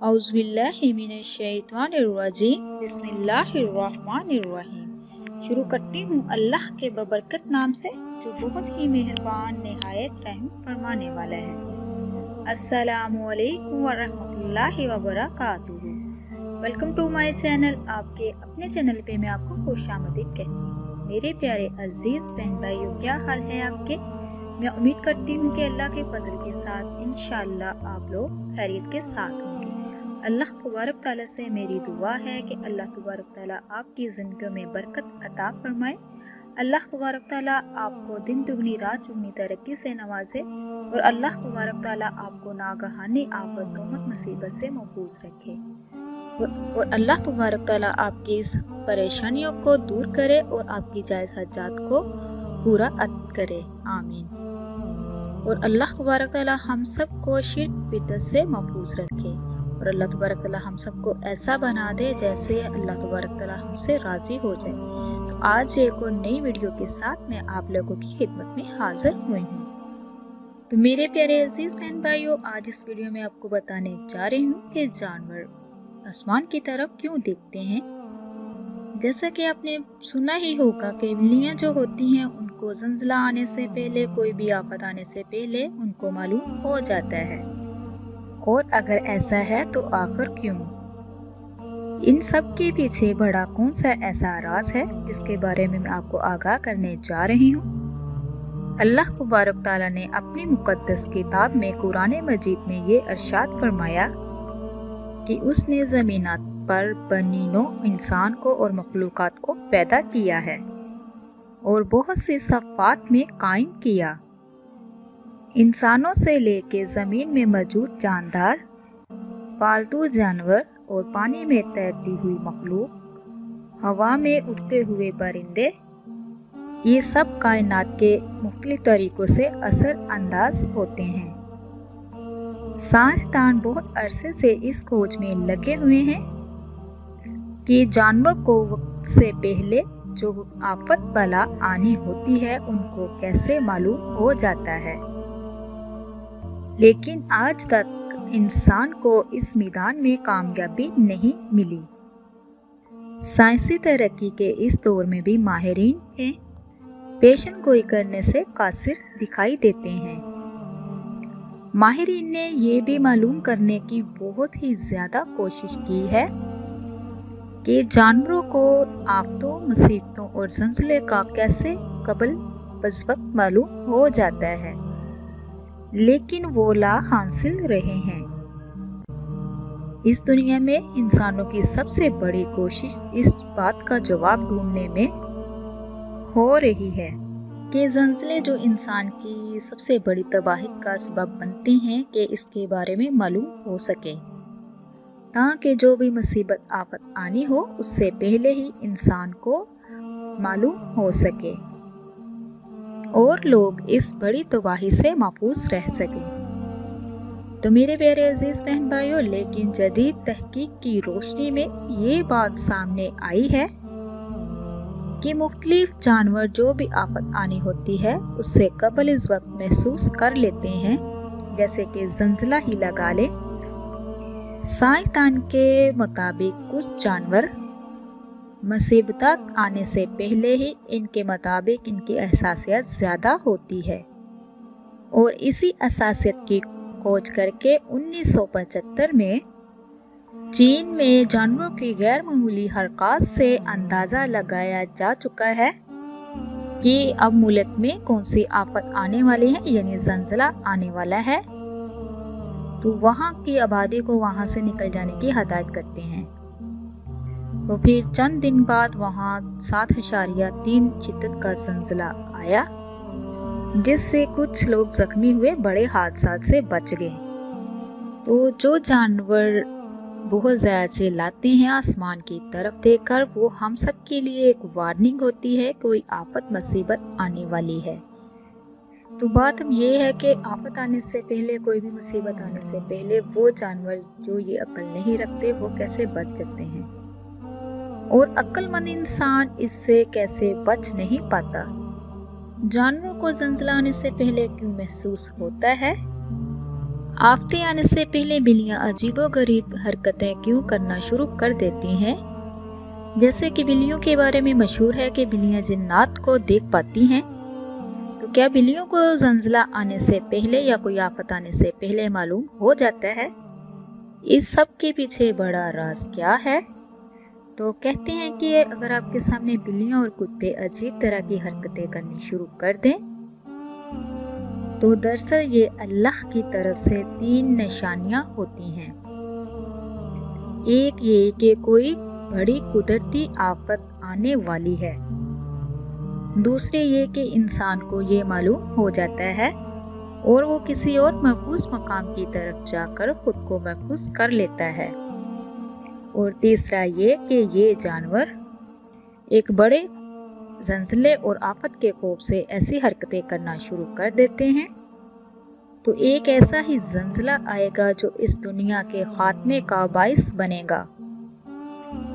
औज़ुबिल्लाहिमिनश्शैतानिर्रजीम बिस्मिल्लाहिर्रहमानिर्रहीम। शुरू करती हूँ अल्लाह के बबरकत नाम से जो बहुत ही मेहरबान निहायत रहम फरमाने वाला है। अस्सलामु अलैकुम वरहमतुल्लाहि वबरकातुहू। Welcome to my channel. आपके अपने चैनल पे मैं आपको खुशामदीद कहती हूँ। मेरे प्यारे अजीज़ बहन भाइयों, क्या हाल है आपके? मैं उम्मीद करती हूँ कि अल्लाह के फजल के साथ इंशाअल्लाह आप लोग खैरियत के साथ होंगे। अल्लाह तबारक ताला से मेरी दुआ है कि अल्लाह तबारक ताला आपकी ज़िंदगी में बरकत अता फरमाए। अल्लाह तबारक ताला आपको दिन दुगनी रात चुगनी तरक्की से नवाजे और अल्लाह तबारक ताला आपको नागहानी आफत तोहमत मुसीबत से महफूज रखे और अल्लाह तबारक ताला आपकी इस परेशानियों को दूर करे और आपकी जायज़ हजात को पूरा करे। आमीन। और अल्लाह तबारक ताला हम सब को शिर्क बिदअत से महफूज रखे और अल्लाह तबारक ताला हम सबको ऐसा बना दे जैसे अल्लाह तबारक ताला हमसे राज़ी हो जाए। तो आज एक और नई वीडियो के साथ मैं आप लोगों की खिदमत में हाजिर हुई हूँ। तो मेरे प्यारे अजीज़ बहन भाइयों, आज इस वीडियो में आपको बताने जा रही हूँ कि जानवर आसमान की तरफ क्यों देखते हैं। जैसा कि आपने सुना ही होगा कि बिल्लियाँ जो होती हैं उनको ज़ल्ज़ला आने से पहले, कोई भी आफत आने से पहले उनको मालूम हो जाता है। और अगर ऐसा है तो आखिर क्यों? इन सब के पीछे बड़ा कौन सा ऐसा राज है जिसके बारे में मैं आपको आगाह करने जा रही हूँ। अल्लाह तबारक ताला ने अपनी मुक़द्दस किताब में कुरान मजीद में ये इरशाद फरमाया कि उसने ज़मीनात पर बनीनो इंसान को और मखलूक़ात को पैदा किया है और बहुत सी सफ़ात में कायम किया। इंसानों से लेके ज़मीन में मौजूद जानदार, पालतू जानवर और पानी में तैरती हुई मखलूक, हवा में उड़ते हुए परिंदे, ये सब कायनात के मुख्तलिफ तरीक़ों से असर अंदाज होते हैं। साइंसदान बहुत अरसे से इस खोज में लगे हुए हैं कि जानवर को वक्त से पहले जो आफत बला आनी होती है उनको कैसे मालूम हो जाता है, लेकिन आज तक इंसान को इस मैदान में कामयाबी नहीं मिली। साइंसी तरक्की के इस दौर में भी माहिरीन हैं पेशन गोई करने से कासिर दिखाई देते हैं। माहिरीन ने ये भी मालूम करने की बहुत ही ज़्यादा कोशिश की है कि जानवरों को आफतों, मुसीबतों और ज़ल्ज़ले का कैसे कबल बज़वक़्त मालूम हो जाता है, लेकिन वो ला हासिल रहे हैं। इस दुनिया में इंसानों की सबसे बड़ी कोशिश इस बात का जवाब ढूंढने में हो रही है कि ज़ल्ज़ले जो इंसान की सबसे बड़ी तबाही का सबब बनते हैं कि इसके बारे में मालूम हो सके, ताकि जो भी मुसीबत आफत आनी हो उससे पहले ही इंसान को मालूम हो सके और लोग इस बड़ी तबाही से महफूज रह सकें। तो मेरे प्यारे अजीज़ बहन भाइयों, लेकिन जदीद तहकीक की रोशनी में ये बात सामने आई है कि मुख्तलिफ जानवर जो भी आफत आनी होती है उससे कबल इस वक्त महसूस कर लेते हैं, जैसे कि ज़ल्ज़ला ही लगा ले। साइंसदान के मुताबिक कुछ जानवर मुसीबत आने से पहले ही इनके मुताबिक इनकी एहसासियत ज़्यादा होती है और इसी एहसासियत की खोज करके 1975 में चीन में जानवरों की गैर मामूली हरकत से अंदाज़ा लगाया जा चुका है कि अब मुल्क में कौन सी आफत आने वाली है, यानी ज़ल्ज़ला आने वाला है। तो वहाँ की आबादी को वहाँ से निकल जाने की हदायत करते हैं। तो फिर चंद दिन बाद वहाँ 7.3 शिद्दत का ज़ल्ज़ला आया, जिससे कुछ लोग जख्मी हुए, बड़े हादसा से बच गए। तो जो जानवर बहुत ज़्यादा चिल्लाते हैं आसमान की तरफ देखकर, वो हम सब के लिए एक वार्निंग होती है, कोई आफत मुसीबत आने वाली है। तो बात अब ये है कि आफत आने से पहले, कोई भी मुसीबत आने से पहले वो जानवर जो ये अक्ल नहीं रखते वो कैसे बच सकते हैं और अक्लमंद इंसान इससे कैसे बच नहीं पाता। जानवरों को ज़ल्ज़ला आने से पहले क्यों महसूस होता है? आफतें आने से पहले बिल्लियां अजीबोगरीब हरकतें क्यों करना शुरू कर देती हैं? जैसे कि बिल्लियों के बारे में मशहूर है कि बिल्लियां जिन्नात को देख पाती हैं, तो क्या बिल्लियों को ज़ंज़ला आने से पहले या कोई आफत आने से पहले मालूम हो जाता है? इस सब के पीछे बड़ा राज क्या है? तो कहते हैं कि अगर आपके सामने बिल्लियां और कुत्ते अजीब तरह की हरकतें करनी शुरू कर दें, तो दरअसल ये अल्लाह की तरफ से 3 निशानियां होती हैं। एक ये कि कोई बड़ी कुदरती आफत आने वाली है। दूसरे ये कि इंसान को ये मालूम हो जाता है और वो किसी और महफूज मकाम की तरफ जाकर खुद को महफूज कर लेता है। और तीसरा ये कि ये जानवर एक बड़े ज़ंज़ले और आफत के खौफ से ऐसी हरकतें करना शुरू कर देते हैं, तो एक ऐसा ही ज़ंज़ला आएगा जो इस दुनिया के खात्मे का बाइस बनेगा।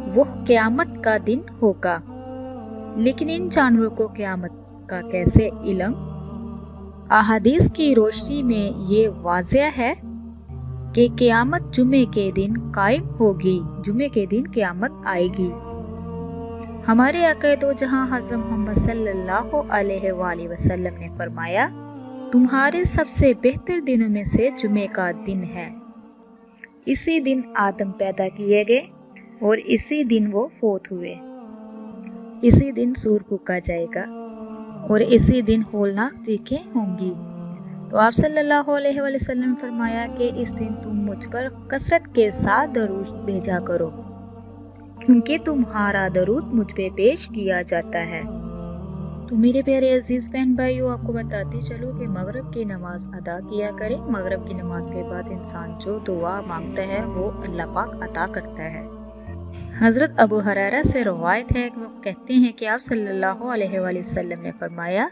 वो क़यामत का दिन होगा। लेकिन इन जानवरों को क़यामत का कैसे इल्म? अहादीस की रोशनी में ये वाज़ेह है कि क़यामत जुमे के दिन कायम होगी, जुमे के दिन क़यामत आएगी। हमारे आका दो जहां हज़रत मोहम्मद सल्लल्लाहु अलैहि वसल्लम ने फरमाया, तुम्हारे सबसे बेहतर दिनों में से जुमे का दिन है। इसी दिन आदम पैदा किए गए और इसी दिन वो फौत हुए। इसी दिन सूर फूका जाएगा और इसी दिन होलनाक चीखें होंगी। तो आप सल्लल्लाहु अलैहि वसल्लम ने फरमाया कि इस दिन तुम मुझ पर कसरत के साथ दरूद भेजा करो, क्योंकि तुम्हारा दरूद मुझ पे पेश किया जाता है। तो मेरे प्यारे अजीज बहन भाइयों, आपको बताते चलो कि मगरिब की नमाज अदा किया करें। मगरिब की नमाज के बाद इंसान जो दुआ मांगता है वो अल्लाह पाक अता करता है। हज़रत अबू हुरैरा से रवायत है कि वो कहते हैं कि आप सल्लल्लाहु अलैहि वसल्लम ने फरमाया,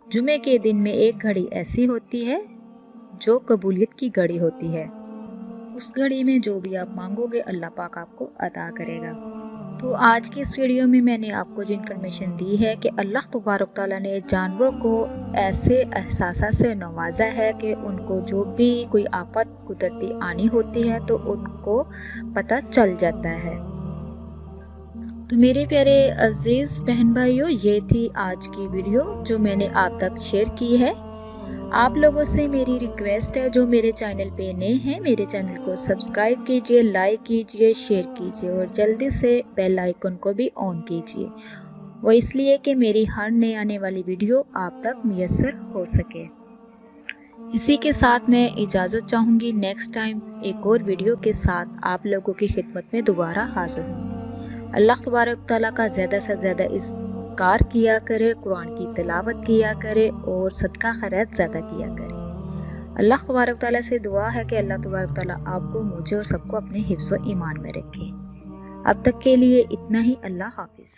जुमे के दिन में एक घड़ी ऐसी होती है जो कबूलियत की घड़ी होती है। उस घड़ी में जो भी आप मांगोगे अल्लाह पाक आपको अता करेगा। तो आज की इस वीडियो में मैंने आपको जो इन्फॉर्मेशन दी है कि अल्लाह तबारक तआला ने जानवरों को ऐसे एहसास से नवाजा है कि उनको जो भी कोई आफत कुदरती आनी होती है तो उनको पता चल जाता है। तो मेरे प्यारे अजीज़ बहन भाइयों, ये थी आज की वीडियो जो मैंने आप तक शेयर की है। आप लोगों से मेरी रिक्वेस्ट है, जो मेरे चैनल पे नए हैं मेरे चैनल को सब्सक्राइब कीजिए, लाइक कीजिए, शेयर कीजिए और जल्दी से बेल आइकन को भी ऑन कीजिए। वो इसलिए कि मेरी हर नए आने वाली वीडियो आप तक मुयस्सर हो सके। इसी के साथ मैं इजाज़त चाहूँगी। नेक्स्ट टाइम एक और वीडियो के साथ आप लोगों की खिदमत में दोबारा हाजिर हूँ। अल्लाह तबारक तआला का ज़्यादा से ज़्यादा इज़्कार किया करे, कुरान की तिलावत किया करे और सदका खैरात ज़्यादा किया करे। अल्लाह तबारक तआला से दुआ है कि अल्लाह तबारक तआला आपको, मुझे और सबको अपने हिफ्ज़ व ईमान में रखे। अब तक के लिए इतना ही। अल्लाह हाफिज़।